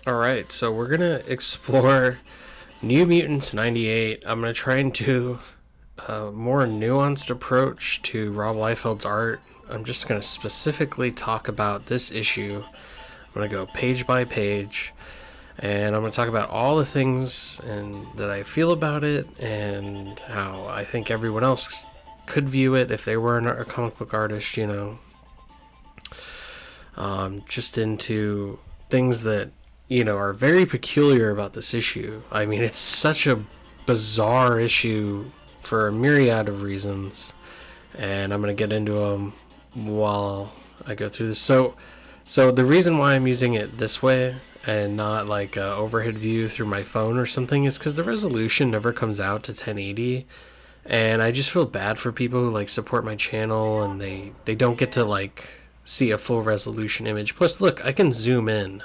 Alright, so we're gonna explore New Mutants 98. I'm gonna try and do a more nuanced approach to Rob Liefeld's art. I'm just gonna specifically talk about this issue. I'm gonna go page by page, and I'm gonna talk about all the things and that I feel about it, and how I think everyone else could view it if they were a comic book artist, just into things that are very peculiar about this issue. I mean, it's such a bizarre issue for a myriad of reasons, and I'm gonna get into them while I go through this. So the reason why I'm using it this way and not like a overhead view through my phone or something is because the resolution never comes out to 1080, and I just feel bad for people who like support my channel and they don't get to like see a full resolution image. Plus, look, I can zoom in.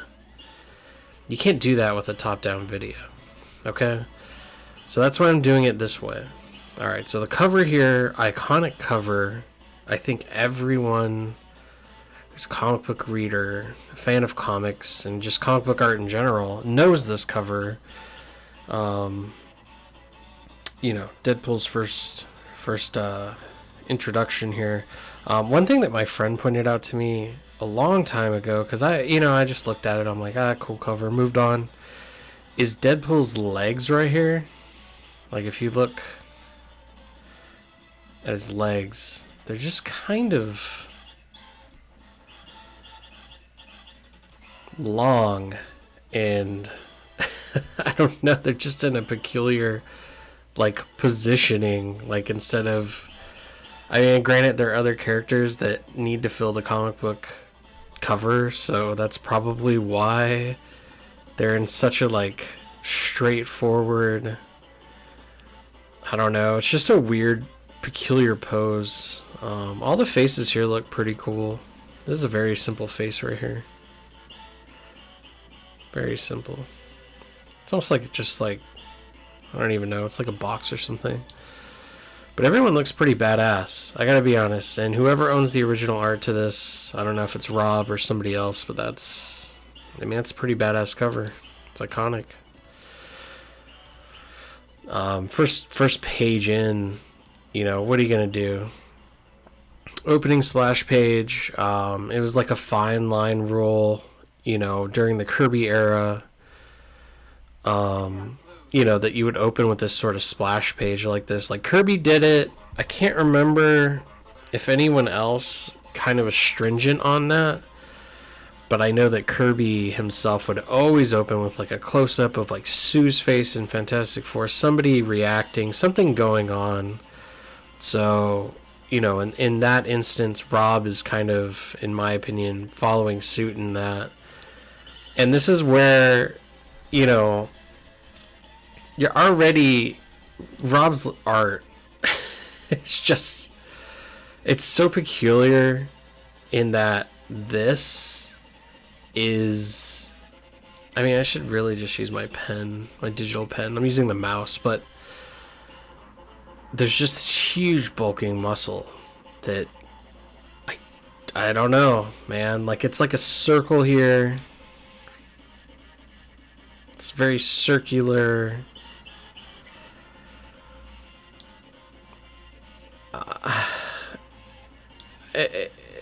You can't do that with a top-down video, okay? So that's why I'm doing it this way. Alright, so the cover here, iconic cover. I think everyone who's a comic book reader, a fan of comics, and just comic book art in general knows this cover. Deadpool's first introduction here. One thing that my friend pointed out to me a long time ago, because I just looked at it, I'm like, cool cover, moved on, is Deadpool's legs right here. Like, if you look at his legs, they're just kind of long, and I don't know, they're just in a peculiar, like, positioning, like, instead of, I mean, granted, there are other characters that need to fill the comic book cover, so that's probably why they're in such a like straightforward, I don't know, it's just a weird peculiar pose. All the faces here look pretty cool. This is a very simple face right here, very simple. It's almost like I don't even know, it's like a box or something. But everyone looks pretty badass, I gotta be honest. And whoever owns the original art to this, I don't know if it's Rob or somebody else, but that's a pretty badass cover. It's iconic. First page in, what are you gonna do? Opening splash page. It was like a fine line rule, during the Kirby era. That you would open with this sort of splash page like this. Like, Kirby did it. I can't remember if anyone else kind of was stringent on that, but I know that Kirby himself would always open with like a close-up of like Sue's face in Fantastic Four, somebody reacting, something going on. So, in that instance, Rob is kind of, in my opinion, following suit in that. And this is where, you're already, Rob's art, it's so peculiar in that this is, I mean, I should really just use my pen, my digital pen. I'm using the mouse, but there's just this huge bulking muscle that I don't know, man. Like, it's like a circle here. It's very circular.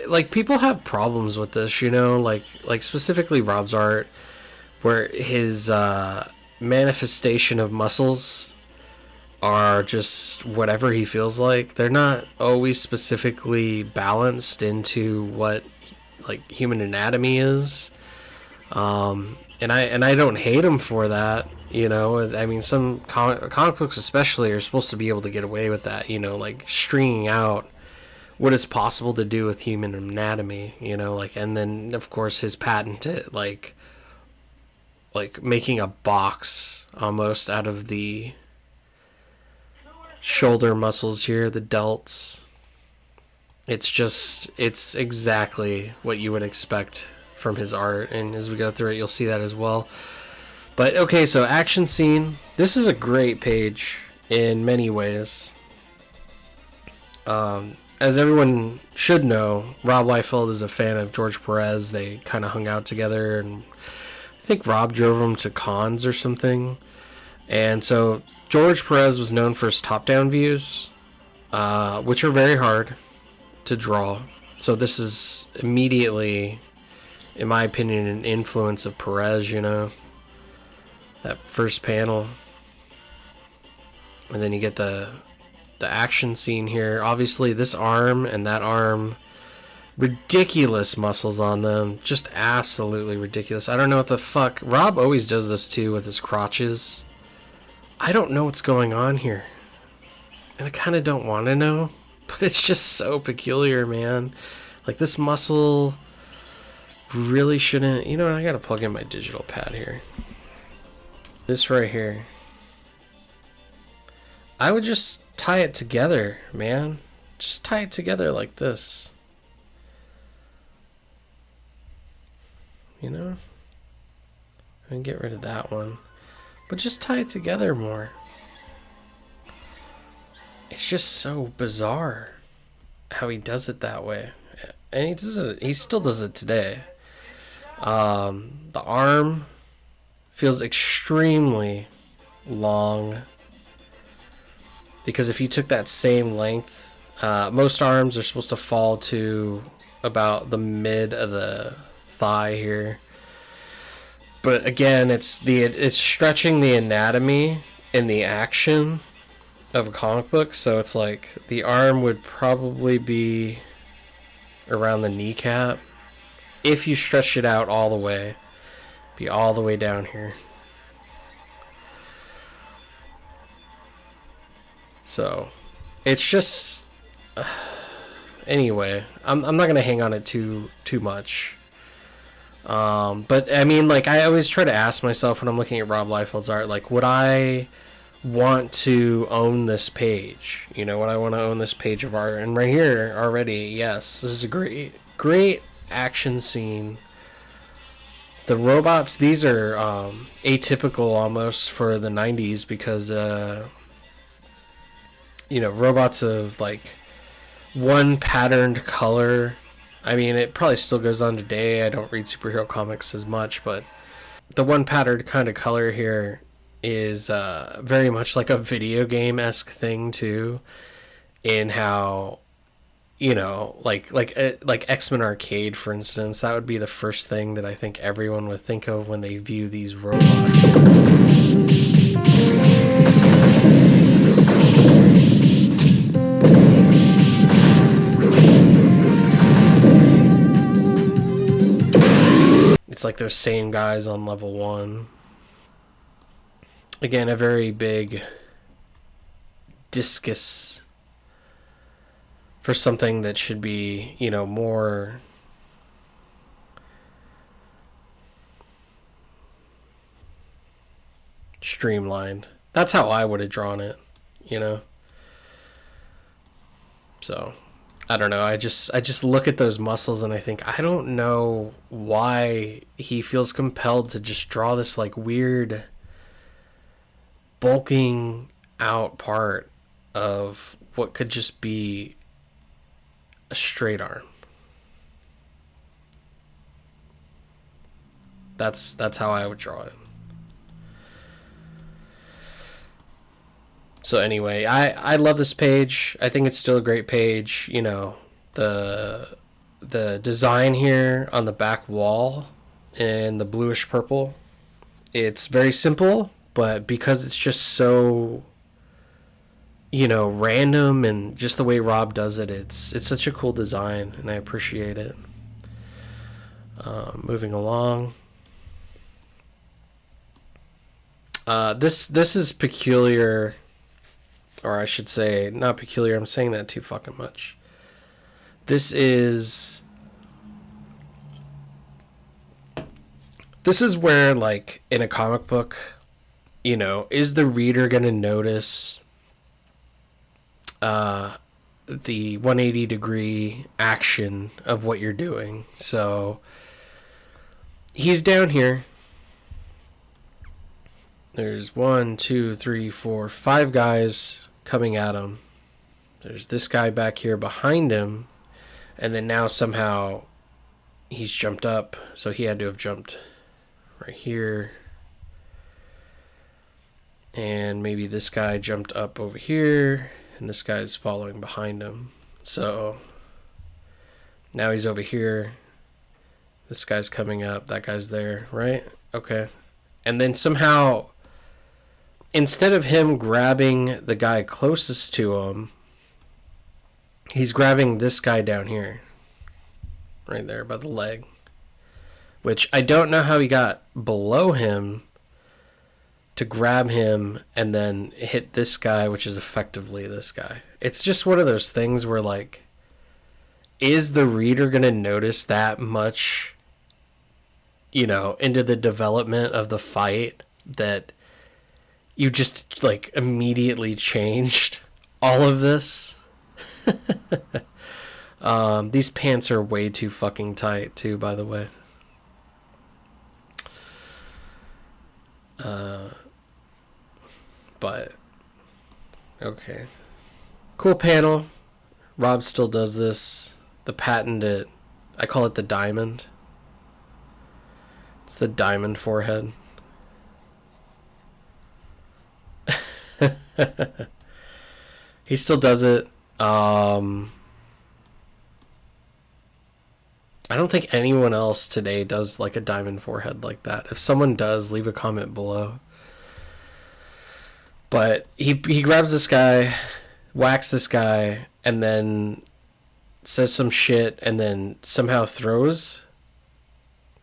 Like, people have problems with this, like specifically Rob's art, where his manifestation of muscles are just whatever he feels like. They're not always specifically balanced into what like human anatomy is. And I don't hate him for that. I mean, some comic books especially are supposed to be able to get away with that. Like stringing out what is possible to do with human anatomy. And then of course his patented like making a box almost out of the shoulder muscles here, the delts. It's exactly what you would expect from his art, and as we go through it, you'll see that as well. But okay, so action scene. This is a great page in many ways. As everyone should know, Rob Liefeld is a fan of George Perez. They kind of hung out together, and I think Rob drove him to cons or something. And so George Perez was known for his top-down views, which are very hard to draw. So this is immediately, in my opinion, an influence of Perez, you know. That first panel. And then you get the action scene here. Obviously, this arm and that arm, ridiculous muscles on them. Just absolutely ridiculous. I don't know what the fuck. Rob always does this too with his crotches. I don't know what's going on here. And I kind of don't want to know. But it's just so peculiar, man. Like, this muscle really shouldn't... You know what? I gotta plug in my digital pad here. This right here. I would just tie it together, man. Just tie it together like this. You know? And get rid of that one. But just tie it together more. It's just so bizarre how he does it that way. And he does it, he still does it today. The arm feels extremely long. Because if you took that same length, most arms are supposed to fall to about the mid of the thigh here. But again, it's stretching the anatomy and the action of a comic book. So it's like the arm would probably be around the kneecap. If you stretch it out all the way, be all the way down here. So, it's just... anyway, I'm not going to hang on it too much. But, I mean, like, I always try to ask myself when I'm looking at Rob Liefeld's art, like, would I want to own this page? You know, would I want to own this page of art? And right here, already, yes, this is a great action scene. The robots, these are atypical almost for the 90s because... you know, robots of like one patterned color. I mean, it probably still goes on today. I don't read superhero comics as much, but the one patterned kind of color here is very much like a video game-esque thing too, in how, you know, like X-Men Arcade, for instance. That would be the first thing that I think everyone would think of when they view these robots. It's like those same guys on level 1. Again, a very big discus for something that should be, you know, more streamlined. That's how I would have drawn it, you know? So... I don't know. I just look at those muscles and I think, I don't know why he feels compelled to just draw this like weird bulking out part of what could just be a straight arm. That's how I would draw it. So anyway, I love this page. I think it's still a great page. You know, the design here on the back wall in the bluish purple, it's very simple, but because it's just so, you know, random and just the way Rob does it, it's such a cool design, and I appreciate it. Moving along. This is peculiar. Or I should say, not peculiar, I'm saying that too fucking much. This is where, like, in a comic book, you know, is the reader going to notice the 180-degree action of what you're doing? So, he's down here. There's 1, 2, 3, 4, 5 guys coming at him. There's this guy back here behind him, and then now somehow he's jumped up, so he had to have jumped right here. And maybe this guy jumped up over here, and this guy's following behind him. So now he's over here. This guy's coming up. That guy's there, right? Okay. And then somehow, instead of him grabbing the guy closest to him, he's grabbing this guy down here. Right there by the leg. Which I don't know how he got below him to grab him and then hit this guy, which is effectively this guy. It's just one of those things where, like, is the reader going to notice that much, you know, into the development of the fight that you just, like, immediately changed all of this? These pants are way too fucking tight, too, by the way. But okay, cool panel. Rob still does this. The patented, I call it the diamond. It's the diamond forehead. He still does it. I don't think anyone else today does like a diamond forehead like that. If someone does, leave a comment below. But he grabs this guy, whacks this guy, and then says some shit, and then somehow throws.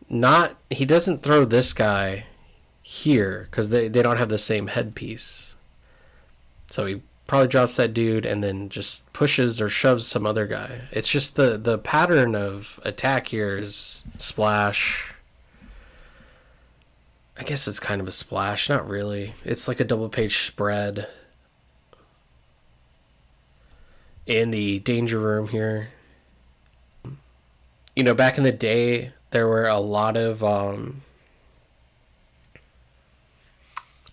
He doesn't throw this guy here, because they don't have the same headpiece. So he probably drops that dude, and then just pushes or shoves some other guy. It's just the pattern of attack here is splash. I guess it's kind of a splash, not really. It's like a double page spread in the danger room here. You know, back in the day, there were a lot of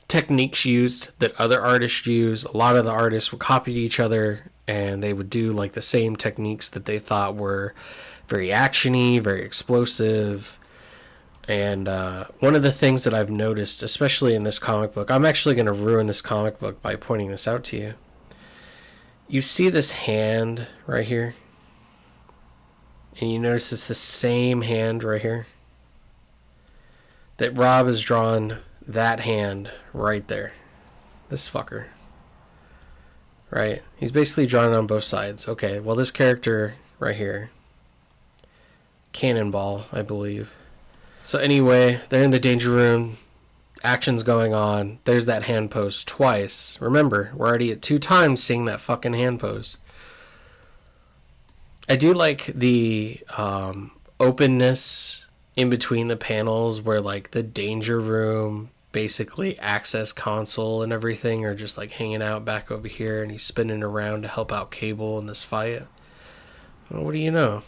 techniques used that other artists use. A lot of the artists would copy each other, and they would do like the same techniques that they thought were very actiony, very explosive. And one of the things that I've noticed, especially in this comic book, I'm actually going to ruin this comic book by pointing this out to you. You see this hand right here? And you notice it's the same hand right here? That Rob has drawn that hand right there. This fucker. Right? He's basically drawn it on both sides. Okay, well this character right here. Cannonball, I believe. So anyway, they're in the danger room. Action's going on. There's that hand pose twice. Remember, we're already at 2 times seeing that fucking hand pose. I do like the openness in between the panels where like the danger room, basically access console and everything are just like hanging out back over here, and he's spinning around to help out Cable in this fight. Well, what do you know?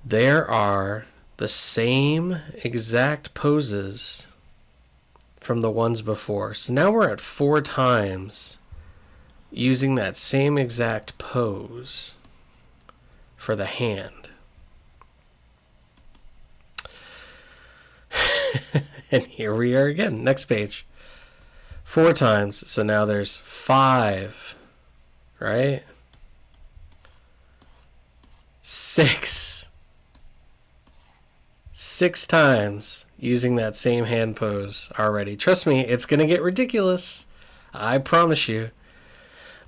There are the same exact poses from the ones before. So now we're at 4 times using that same exact pose for the hand. And here we are again. Next page. 4 times. So now there's 5. Right? 6. 6 times using that same hand pose already. Trust me, it's going to get ridiculous. I promise you.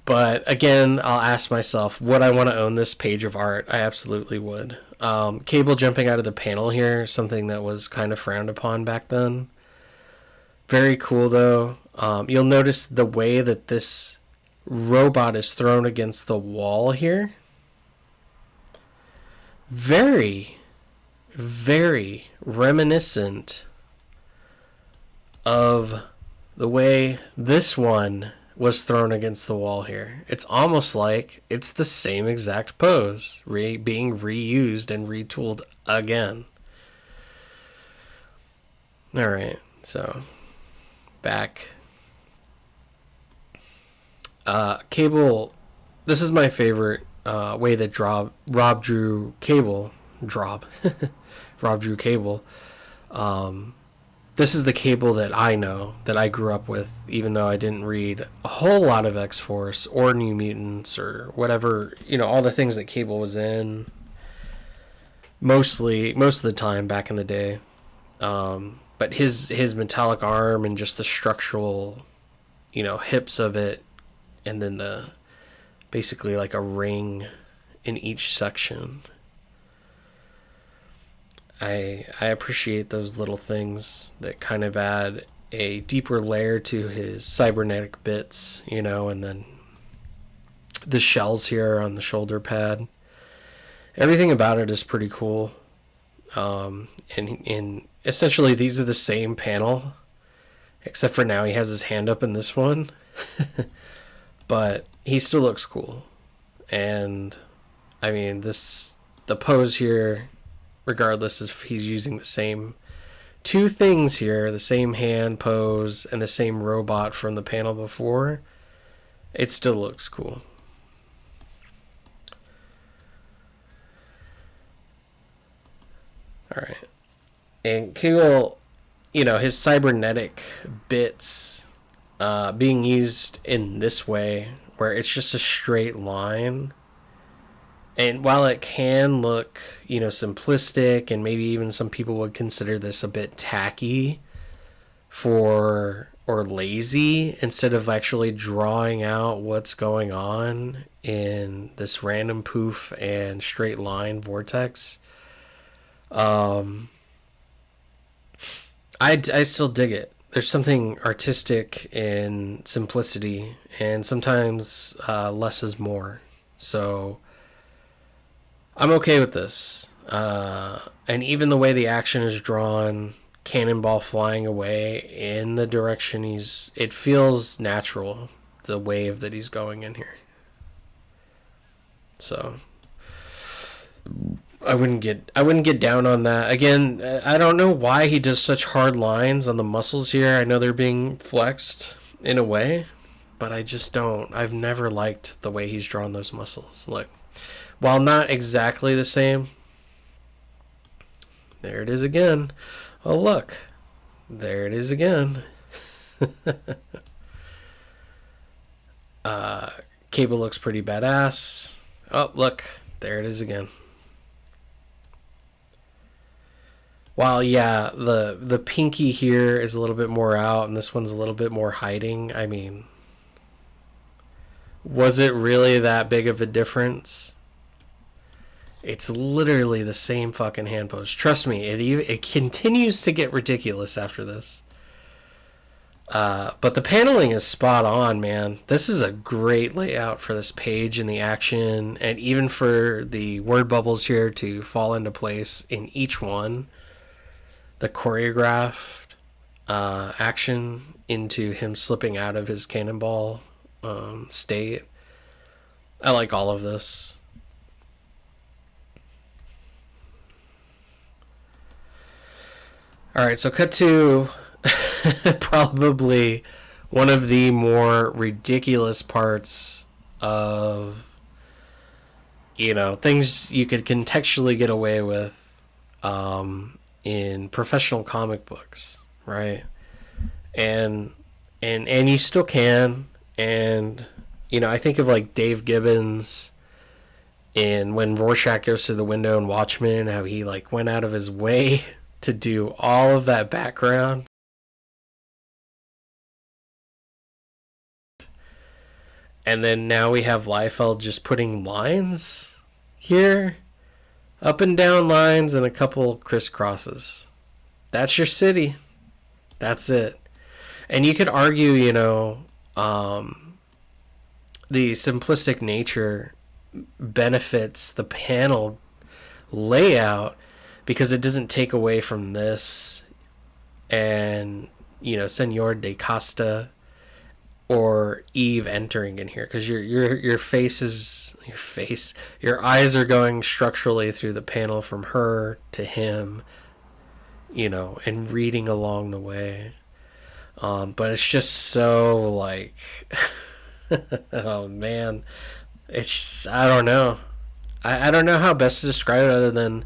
But again, I'll ask myself, would I want to own this page of art? I absolutely would. Cable jumping out of the panel here, something that was kind of frowned upon back then. Very cool, though. You'll notice the way that this robot is thrown against the wall here. Very reminiscent of the way this one was thrown against the wall here. It's almost like it's the same exact pose being reused and retooled again. All right, so back. Cable. This is my favorite way that Rob drew Cable. Rob drew Cable. This is the Cable that I know, that I grew up with, even though I didn't read a whole lot of X-Force or New Mutants or whatever, all the things that Cable was in most of the time back in the day. But his metallic arm and just the structural, hips of it, and then the basically like a ring in each section. I appreciate those little things that kind of add a deeper layer to his cybernetic bits, and then the shells here on the shoulder pad. Everything about it is pretty cool. And essentially these are the same panel, except for now he has his hand up in this one. But he still looks cool. And I mean, the pose here, regardless if he's using the same two things here, the same hand pose and the same robot from the panel before, it still looks cool. All right. And Kegel, his cybernetic bits being used in this way, where it's just a straight line. And while it can look, simplistic, and maybe even some people would consider this a bit tacky or lazy, instead of actually drawing out what's going on in this random poof and straight line vortex, I still dig it. There's something artistic in simplicity, and sometimes less is more. So I'm okay with this. And even the way the action is drawn, cannonball flying away in the direction it feels natural, the wave that he's going in here. So I wouldn't get down on that. Again, I don't know why he does such hard lines on the muscles here. I know they're being flexed in a way, but I just don't. I've never liked the way he's drawn those muscles. Look, while not exactly the same, there it is again. Oh, look, there it is again. Cable looks pretty badass. Oh, look, there it is again. While, yeah, the pinky here is a little bit more out, and this one's a little bit more hiding. I mean, was it really that big of a difference? It's literally the same fucking hand pose. Trust me, it continues to get ridiculous after this. But the paneling is spot on, man. This is a great layout for this page and the action, and even for the word bubbles here to fall into place in each one. The choreographed action into him slipping out of his cannonball state. I like all of this. Alright, so cut to probably one of the more ridiculous parts of, things you could contextually get away with in professional comic books, right? And you still can. And, I think of like Dave Gibbons in when Rorschach goes through the window in Watchmen, how he like went out of his way to do all of that background. And then now we have Liefeld just putting lines here, up and down lines, and a couple crisscrosses. That's your city. That's it. And you could argue, the simplistic nature benefits the panel layout, because it doesn't take away from this and, Senor de Costa or Eve entering in here, because your eyes are going structurally through the panel from her to him, and reading along the way. But it's just so like, oh man, it's just, I don't know. I don't know how best to describe it other than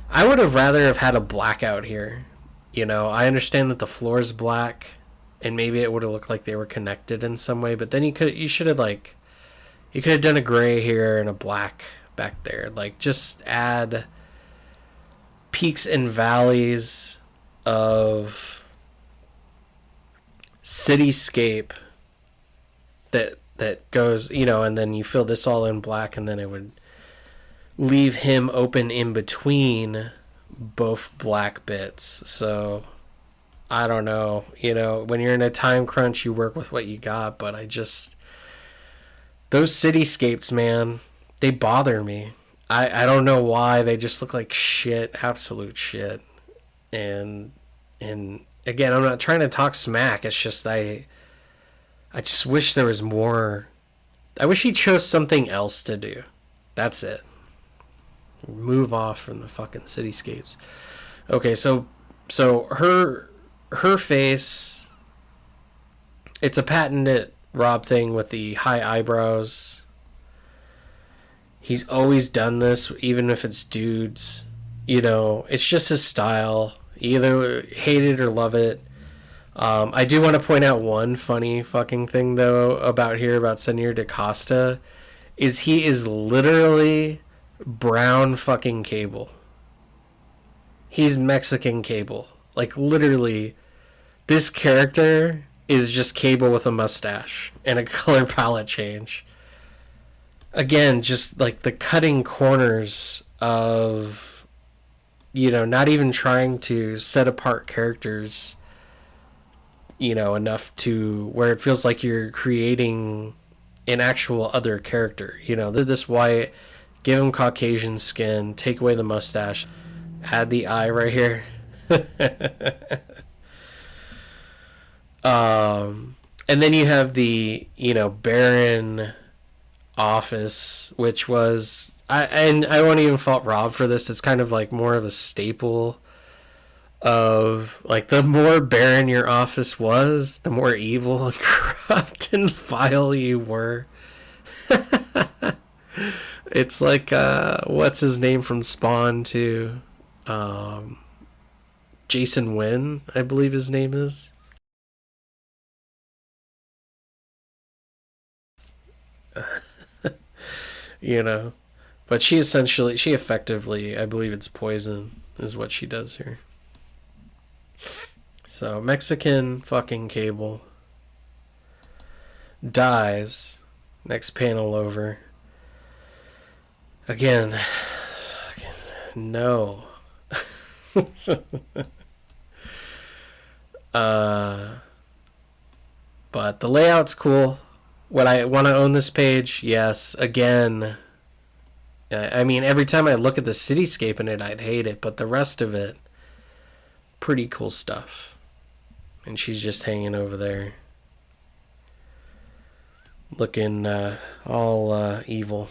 I would have rather have had a blackout here You know, I understand that the floor is black, and maybe it would have looked like they were connected in some way. But then you should have like, you could have done a gray here and a black back there. Like, just add peaks and valleys of cityscape that goes, you know, and then you fill this all in black, and then it would leave him open in between both black bits. So I don't know, you know, when you're in a time crunch, you work with what you got. But those cityscapes, man, they bother me. I don't know why. They just look like shit, absolute shit. And again, I'm not trying to talk smack. It's just I just wish there was more. I wish he chose something else to do. That's it. Move off from the fucking cityscapes. Okay, so her face, it's a patented Rob thing with the high eyebrows. He's always done this, even if it's dudes. You know, it's just his style. You either hate it or love it. I do want to point out one funny fucking thing, though, about Senor DaCosta, is he is literally brown fucking Cable. He's Mexican Cable. Like, literally, this character is just Cable with a mustache and a color palette change. Again, just like the cutting corners of, you know, not even trying to set apart characters, you know, enough to where it feels like you're creating an actual other character. You know, this white, give him Caucasian skin, take away the mustache, add the eye right here. And then you have the, you know, barren office, which was, I won't even fault Rob for this. It's kind of like more of a staple of, like, the more barren your office was, the more evil and corrupt and vile you were. It's like, what's his name from Spawn too? Jason Wynn, I believe his name is. You know, but she effectively, I believe it's poison is what she does here. So Mexican fucking Cable dies. Next panel over. Again, no. But the layout's cool. Would I want to own this page? Yes. Again, I mean, every time I look at the cityscape in it, I'd hate it. But the rest of it, pretty cool stuff. And she's just hanging over there, looking all evil.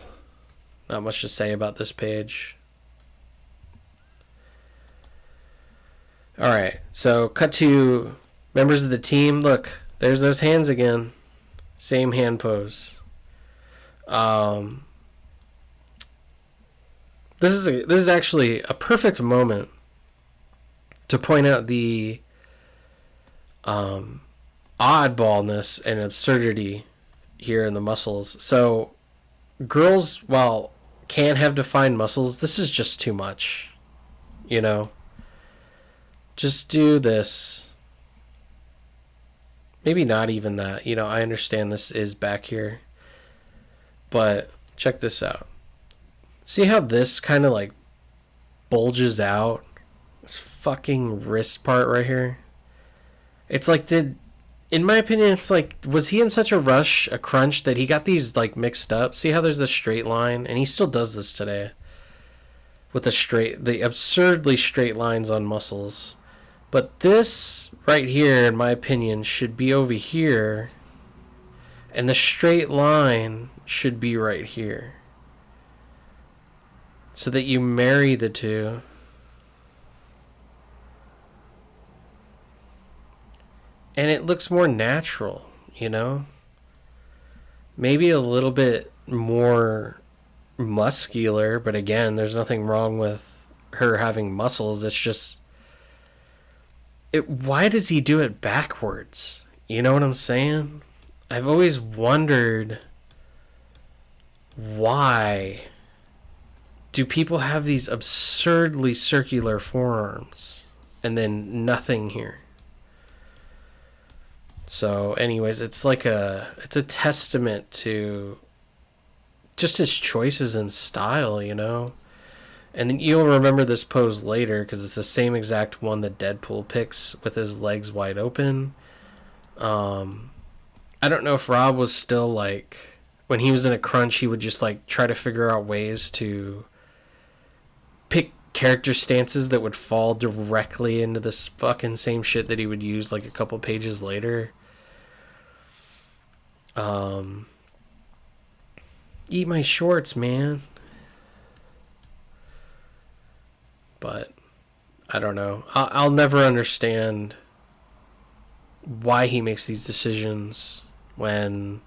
Not much to say about this page. Alright, so cut to members of the team. Look, there's those hands again. Same hand pose. This is actually a perfect moment to point out the oddballness and absurdity here in the muscles. So girls, while can have defined muscles, this is just too much. You know? Just do this. Maybe not even that. You know, I understand this is back here. But check this out. See how this kind of like bulges out? This fucking wrist part right here. It's like, in my opinion, it's like, was he in such a rush, a crunch, that he got these like mixed up? See how there's a straight line? And he still does this today. With the absurdly straight lines on muscles. But this right here, in my opinion, should be over here. And the straight line should be right here. So that you marry the two. And it looks more natural, you know? Maybe a little bit more muscular, but again, there's nothing wrong with her having muscles. It's just, why does he do it backwards? You know what I'm saying? I've always wondered, why do people have these absurdly circular forearms and then nothing here? So anyways, it's a testament to just his choices and style, you know? And then you'll remember this pose later because it's the same exact one that Deadpool picks with his legs wide open. I don't know if Rob was still like, when he was in a crunch, he would just like try to figure out ways to pick character stances that would fall directly into this fucking same shit that he would use like a couple pages later. Eat my shorts, man. But I don't know. I'll never understand why he makes these decisions when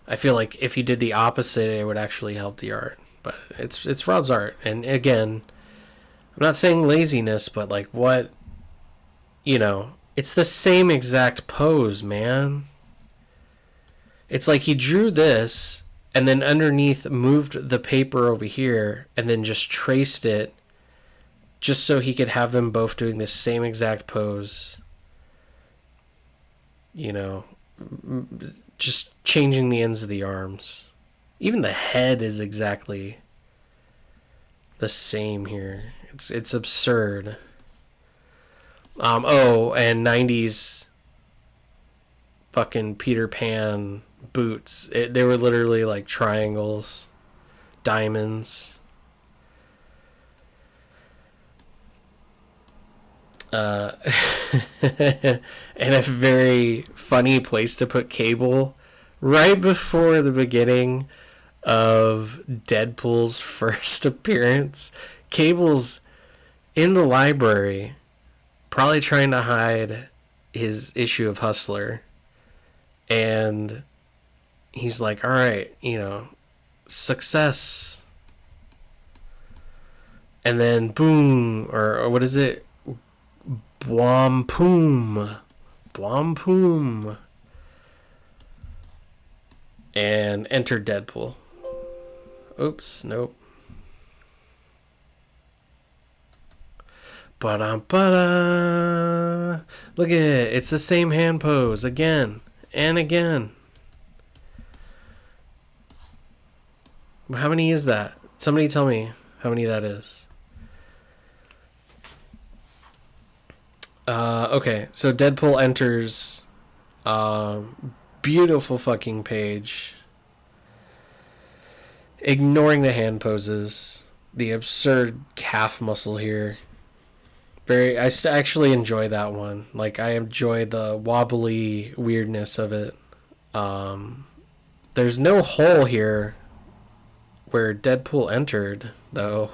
I feel like if he did the opposite, it would actually help the art. But it's Rob's art, and again, I'm not saying laziness, but like what, you know, it's the same exact pose, man. It's like he drew this and then underneath moved the paper over here and then just traced it just so he could have them both doing the same exact pose. You know, just changing the ends of the arms. Even the head is exactly the same here. It's absurd. Oh, and 90s fucking Peter Pan boots. They were literally like triangles, diamonds. And a very funny place to put Cable right before the beginning of Deadpool's first appearance. Cable's in the library, probably trying to hide his issue of Hustler, and he's like, all right, you know, success. And then boom, or what is it? Blom-poom. Blom-poom. And enter Deadpool. Oops, nope. Ba-dum-ba-da. Look at it. It's the same hand pose again and again. How many is that? Somebody tell me how many that is. Okay, so Deadpool enters. Beautiful fucking page. Ignoring the hand poses. The absurd calf muscle here. I actually enjoy that one. Like, I enjoy the wobbly weirdness of it. There's no hole here where Deadpool entered, though.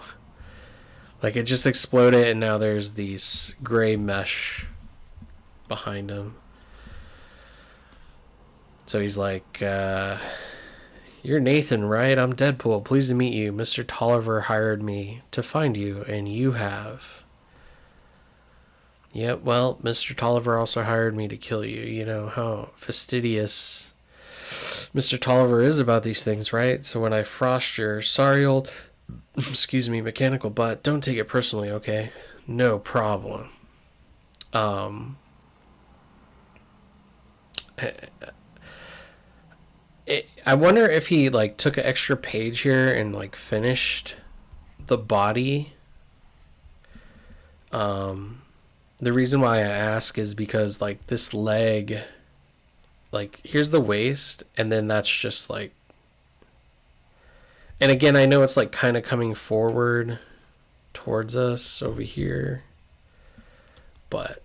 Like, it just exploded, and now there's these gray mesh behind him. So he's like, you're Nathan, right? I'm Deadpool. Pleased to meet you. Mr. Tolliver hired me to find you, and you have. Yep, well, Mr. Tolliver also hired me to kill you. You know how fastidious Mr. Tolliver is about these things, right? So when I frost your sorry old, excuse me, mechanical butt, don't take it personally, okay? No problem. I wonder if he like took an extra page here and like finished the body. The reason why I ask is because like this leg, like here's the waist, and then that's just like, and again, I know it's like kind of coming forward towards us over here, but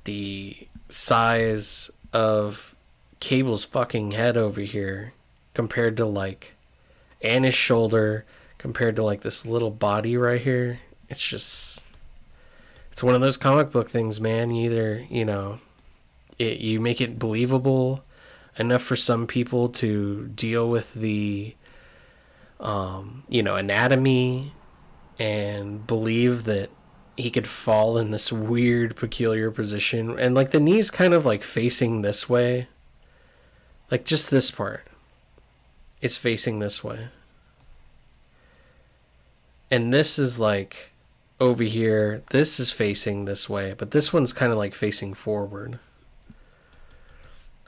the size of Cable's fucking head over here compared to like, and his shoulder compared to like this little body right here, it's just, it's one of those comic book things, man. You either, you know, you make it believable enough for some people to deal with the you know, anatomy and believe that he could fall in this weird, peculiar position. And, like, the knee's kind of, like, facing this way. Like, just this part is facing this way. And this is, like, over here. This is facing this way. But this one's kind of, like, facing forward.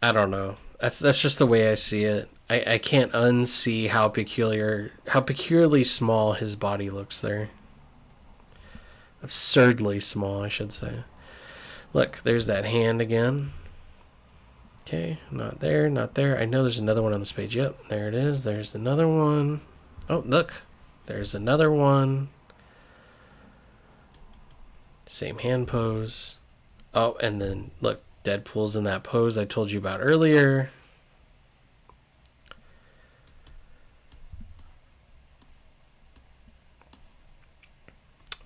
I don't know. That's just the way I see it. I can't unsee how peculiarly small his body looks there. Absurdly small, I should say. Look, there's that hand again. Okay, not there, not there. I know there's another one on this page. Yep, there it is. There's another one. Oh, look. There's another one. Same hand pose. Oh, and then, look, Deadpool's in that pose I told you about earlier.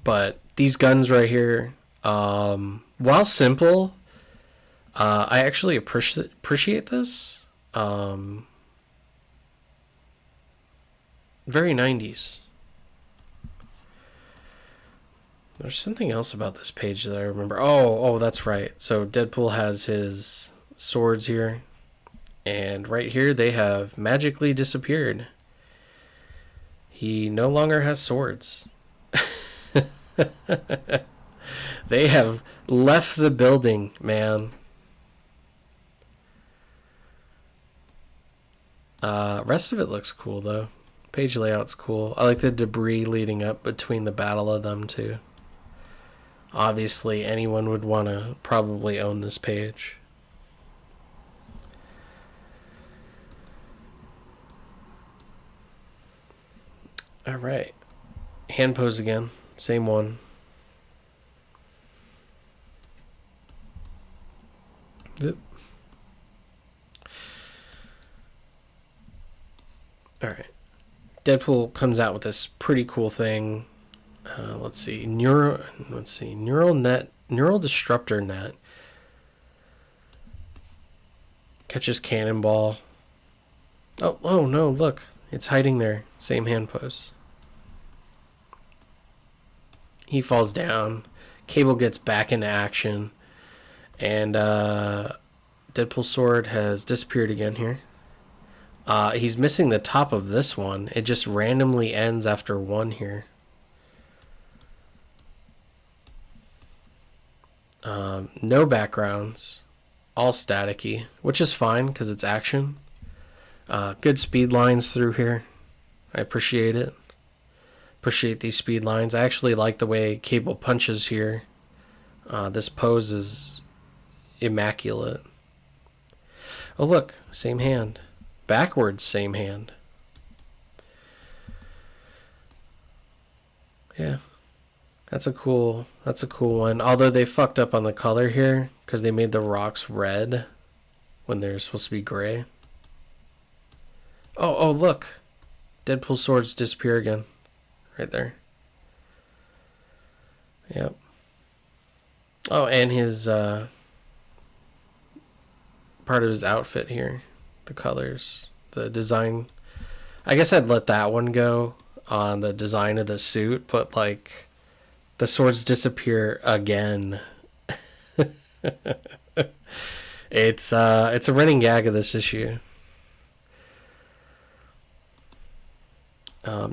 But these guns right here, while simple, I actually appreciate this. Very 90s. There's something else about this page that I remember. Oh, that's right. So Deadpool has his swords here. And right here, they have magically disappeared. He no longer has swords. They have left the building, man. Rest of it looks cool, though. Page layout's cool. I like the debris leading up between the battle of them, too. Obviously, anyone would want to probably own this page. Alright. Hand pose again. Same one. Yep. Alright. Deadpool comes out with this pretty cool thing. Let's see. Neural disruptor net. Catches cannonball. Oh no, look. It's hiding there. Same hand pose. He falls down. Cable gets back into action. And Deadpool's sword has disappeared again here. He's missing the top of this one. It just randomly ends after one here. No backgrounds. All staticky, which is fine because it's action. Good speed lines through here. I appreciate it. Appreciate these speed lines. I actually like the way Cable punches here. This pose is immaculate. Oh look, same hand. Backwards, same hand. Yeah. That's a cool one. Although they fucked up on the color here because they made the rocks red when they're supposed to be gray. Oh look. Deadpool's swords disappear again. Right there. Yep. Oh, and his part of his outfit here. The colors. The design. I guess I'd let that one go on the design of the suit, but like the swords disappear again. It's a running gag of this issue.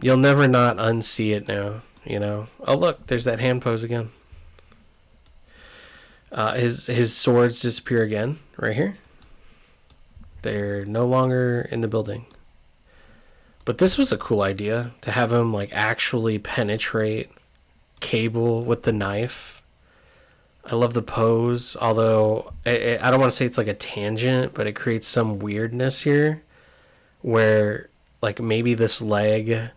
You'll never not unsee it now, you know. Oh look, there's that hand pose again. His swords disappear again, right here. They're no longer in the building. But this was a cool idea, to have him like actually penetrate Cable with the knife. I love the pose, although I don't want to say it's like a tangent, but it creates some weirdness here where like maybe this leg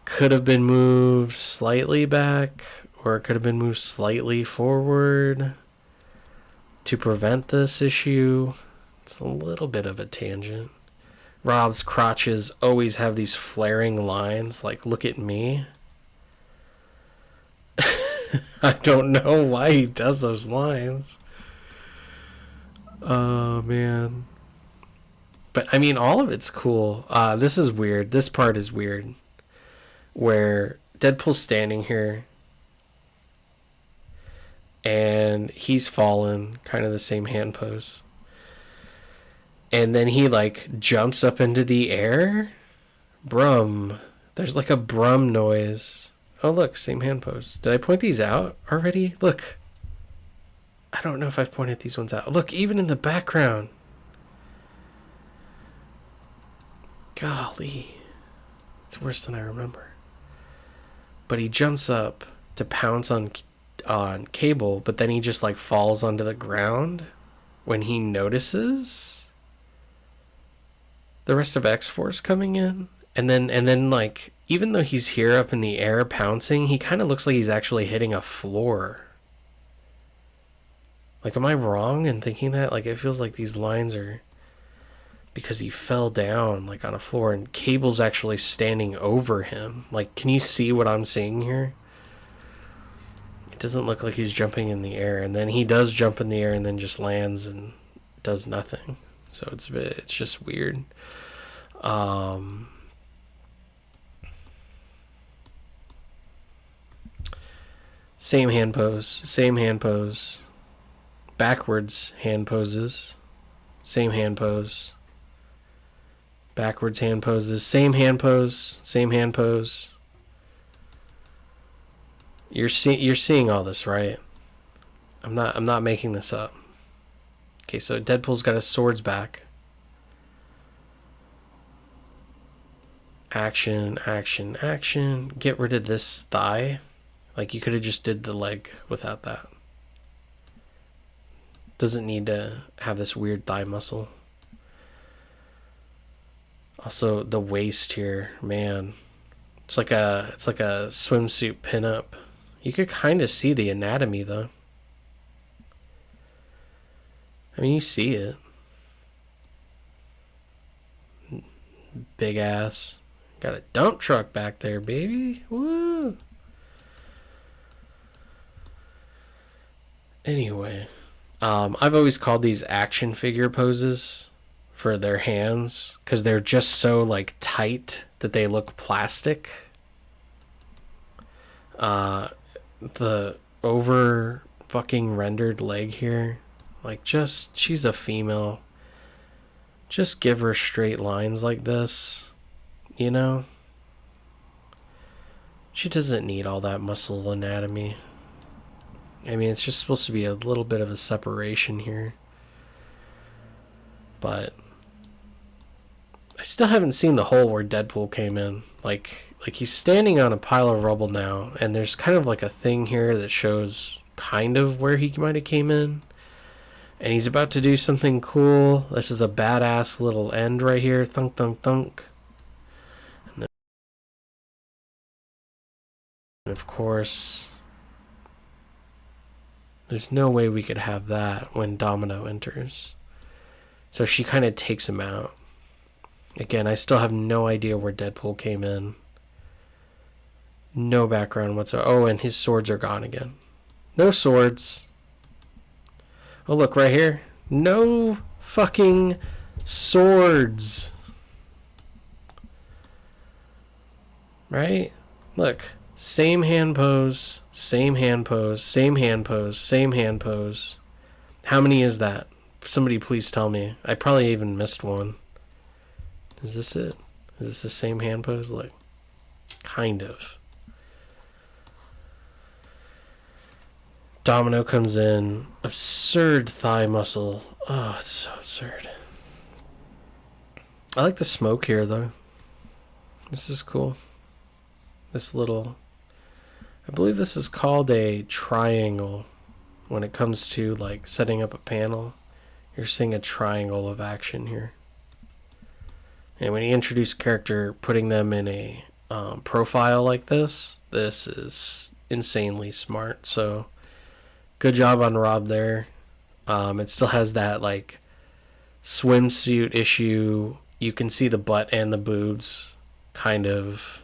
could have been moved slightly back or it could have been moved slightly forward to prevent this issue. It's a little bit of a tangent. Rob's crotches always have these flaring lines like, look at me. I don't know why he does those lines. Oh, man. But, I mean, all of it's cool. This is weird. This part is weird. Where Deadpool's standing here. and he's fallen, kind of the same hand pose. And then he like jumps up into the air. Brum. There's like a brum noise. Oh look, same hand pose. Did I point these out already? Look. I don't know if I've pointed these ones out. Look, even in the background. Golly. It's worse than I remember. But he jumps up to pounce on Cable, but then he just like falls onto the ground when he notices the rest of X-Force coming in. And then like, even though he's here up in the air pouncing, he kind of looks like he's actually hitting a floor. Like, am I wrong in thinking that? Like, it feels like these lines are because he fell down, like, on a floor, and Cable's actually standing over him. Like, can you see what I'm seeing here? It doesn't look like he's jumping in the air, and then he does jump in the air and then just lands and does nothing. So it's just weird. Same hand pose. Backwards hand poses. Same hand pose. Backwards hand poses. Same hand pose. You're seeing all this, right? I'm not making this up. Okay, so Deadpool's got his swords back. Action. Get rid of this thigh. Like, you could have just did the leg without that. Doesn't need to have this weird thigh muscle. Also, the waist here, man. It's like a swimsuit pinup. You could kind of see the anatomy, though. I mean, you see it. Big ass. Got a dump truck back there, baby. Woo! Anyway, I've always called these action figure poses for their hands because they're just so like tight that they look plastic. The over fucking rendered leg here, like, just, she's a female. Just give her straight lines like this, you know? She doesn't need all that muscle anatomy. I mean, it's just supposed to be a little bit of a separation here. But I still haven't seen the hole where Deadpool came in. Like he's standing on a pile of rubble now, and there's kind of like a thing here that shows kind of where he might have came in. And he's about to do something cool. This is a badass little end right here. Thunk, thunk, thunk. And then, of course, there's no way we could have that when Domino enters. So she kind of takes him out. Again, I still have no idea where Deadpool came in. No background whatsoever. Oh, and his swords are gone again. No swords. Oh, look, right here. No fucking swords. Right? Look. Same hand pose. Same hand pose. Same hand pose. Same hand pose. How many is that? Somebody please tell me. I probably even missed one. Is this it? Is this the same hand pose? Look. Kind of. Domino comes in. Absurd thigh muscle. Oh, it's so absurd. I like the smoke here, though. This is cool. This little... I believe this is called a triangle. When it comes to, like, setting up a panel, you're seeing a triangle of action here. And when you introduce a character, putting them in a profile like this is insanely smart. So, good job on Rob there. It still has that, like, swimsuit issue. You can see the butt and the boobs kind of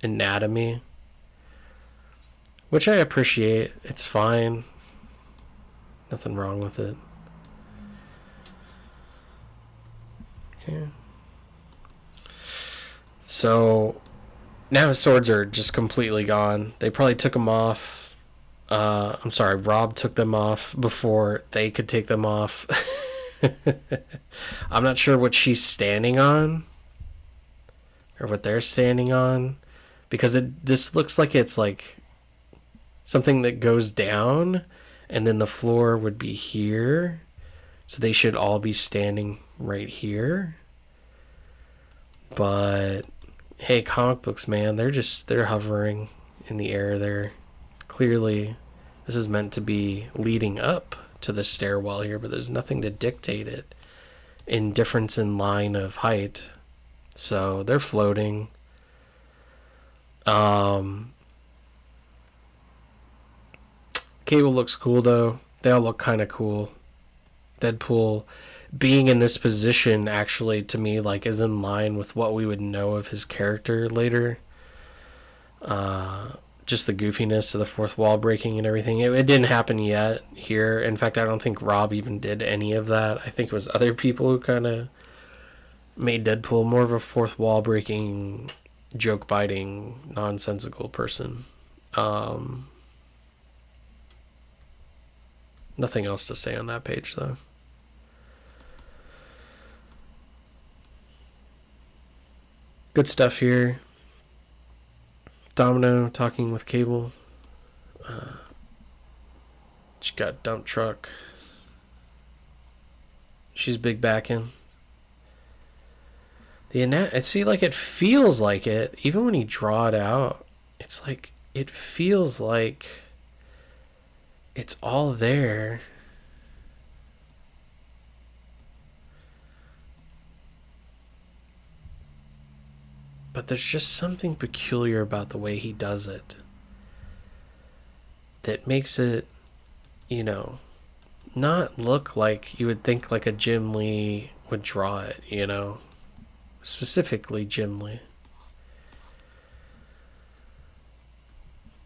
anatomy, which I appreciate. It's fine. Nothing wrong with it. Okay. So now his swords are just completely gone. They probably took them off I'm sorry, Rob took them off before they could take them off. I'm not sure what she's standing on or what they're standing on, because this looks like it's like something that goes down and then the floor would be here. So they should all be standing right here. But hey, comic books, man, they're hovering in the air there. Clearly, this is meant to be leading up to the stairwell here, but there's nothing to dictate it in difference in line of height. So they're floating. Cable looks cool though. They all look kind of cool. Deadpool being in this position actually, to me, like, is in line with what we would know of his character later. Just the goofiness of the fourth wall breaking and everything. It didn't happen yet here. In fact, I don't think Rob even did any of that. I think it was other people who kind of made Deadpool more of a fourth wall breaking, joke biting, nonsensical person. Nothing else to say on that page though. Good stuff here. Domino talking with Cable. She got dump truck. She's big backing. I see, like, it feels like it, even when you draw it out, it's like, it feels like it's all there. But there's just something peculiar about the way he does it that makes it, you know, not look like you would think like a Jim Lee would draw it, you know? Specifically Jim Lee.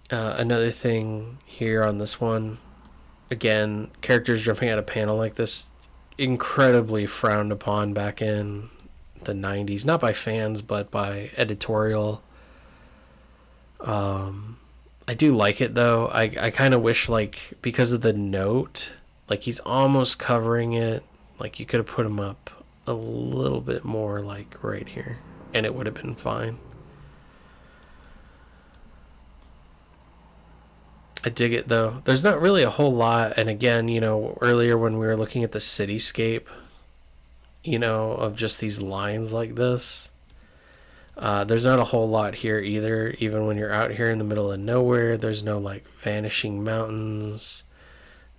Another thing here on this one, again, characters jumping out of panel like this, incredibly frowned upon back in the 90s, not by fans but by editorial. I do like it though. I kind of wish, like, because of the note, like, he's almost covering it, like, you could have put him up a little bit more, like right here, and it would have been fine. I dig it though. There's not really a whole lot, and again, you know, earlier when we were looking at the cityscape, you know, of just these lines like this, there's not a whole lot here either. Even when you're out here in the middle of nowhere, there's no, like, vanishing mountains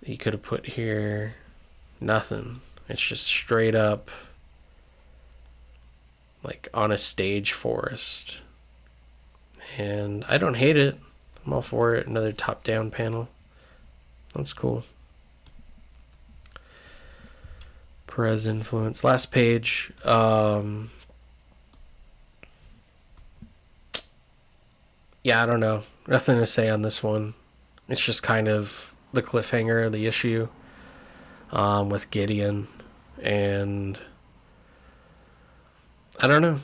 that you could have put here. Nothing. It's just straight up, like, on a stage forest. And I don't hate it. I'm all for it. Another top-down panel. That's cool. Perez influence. Last page. Yeah, I don't know. Nothing to say on this one. It's just kind of the cliffhanger of the issue with Gideon. And I don't know.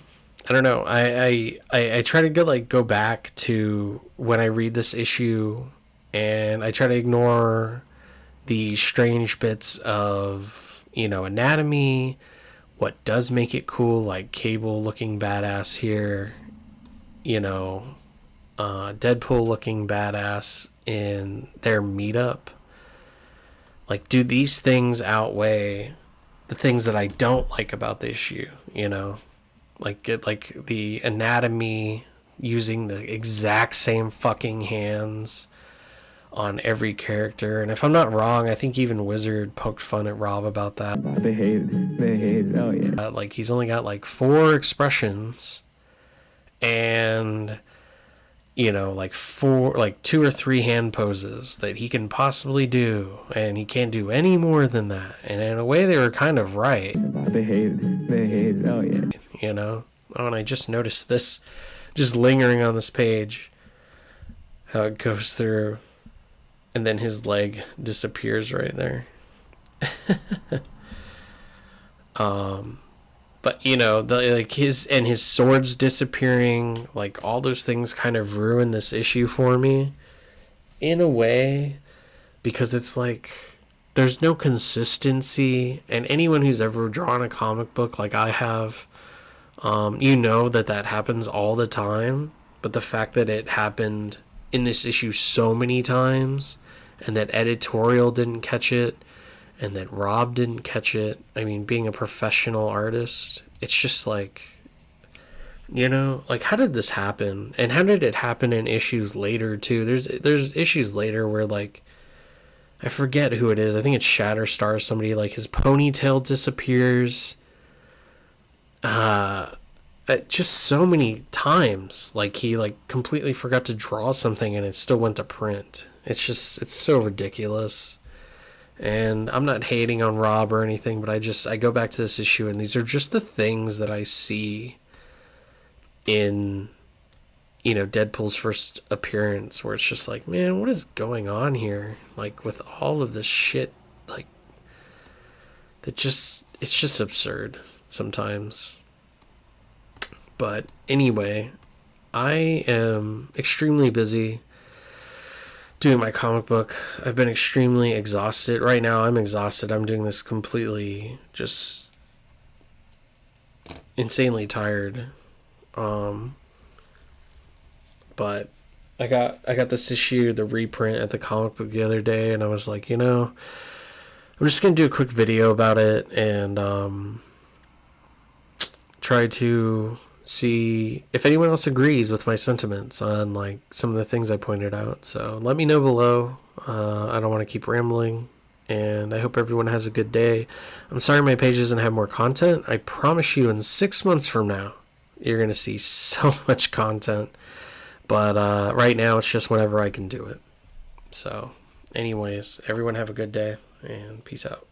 I try to go back to when I read this issue, and I try to ignore the strange bits of, you know, anatomy, what does make it cool, like Cable looking badass here, you know, Deadpool looking badass in their meetup. Like, do these things outweigh the things that I don't like about the issue, you know? Like the anatomy, using the exact same fucking hands on every character. And if I'm not wrong, I think even Wizard poked fun at Rob about that. They hate it. Oh yeah. Like, he's only got like 4 expressions, and, you know, like 2 or 3 hand poses that he can possibly do, and he can't do any more than that. And in a way, they were kind of right. They hate it. Oh yeah. You know? Oh, and I just noticed this, just lingering on this page, how it goes through, and then his leg disappears right there. But, you know, his swords disappearing, like, all those things kind of ruin this issue for me. in a way, because it's like there's no consistency, and anyone who's ever drawn a comic book like I have, you know that happens all the time. But the fact that it happened in this issue so many times, and that editorial didn't catch it, and that Rob didn't catch it. I mean, being a professional artist, it's just like, you know, like, how did this happen? And how did it happen in issues later too? There's issues later where, like, I forget who it is. I think it's Shatterstar. Somebody, like, his ponytail disappears. Just so many times, like, he, like, completely forgot to draw something and it still went to print. It's so ridiculous. And I'm not hating on Rob or anything, but I go back to this issue, and these are just the things that I see in, you know, Deadpool's first appearance, where it's just like, man, what is going on here? Like, with all of this shit, like, it's just absurd sometimes. But anyway, I am extremely busy doing my comic book. I've been extremely exhausted. Right now, I'm exhausted. I'm doing this completely just insanely tired. But I got this issue, the reprint at the comic book the other day, and I was like, you know, I'm just gonna do a quick video about it and try to see if anyone else agrees with my sentiments on, like, some of the things I pointed out. So let me know below. I don't want to keep rambling, and I hope everyone has a good day. I'm sorry my page doesn't have more content. I promise you, in 6 months from now, you're going to see so much content. But right now, it's just whenever I can do it. So anyways, everyone have a good day, and peace out.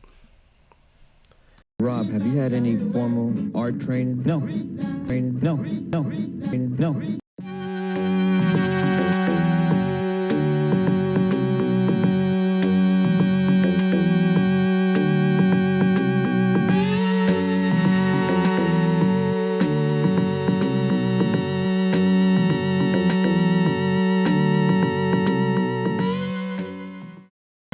Rob, have you had any formal art training? No. Training? No. Training? No.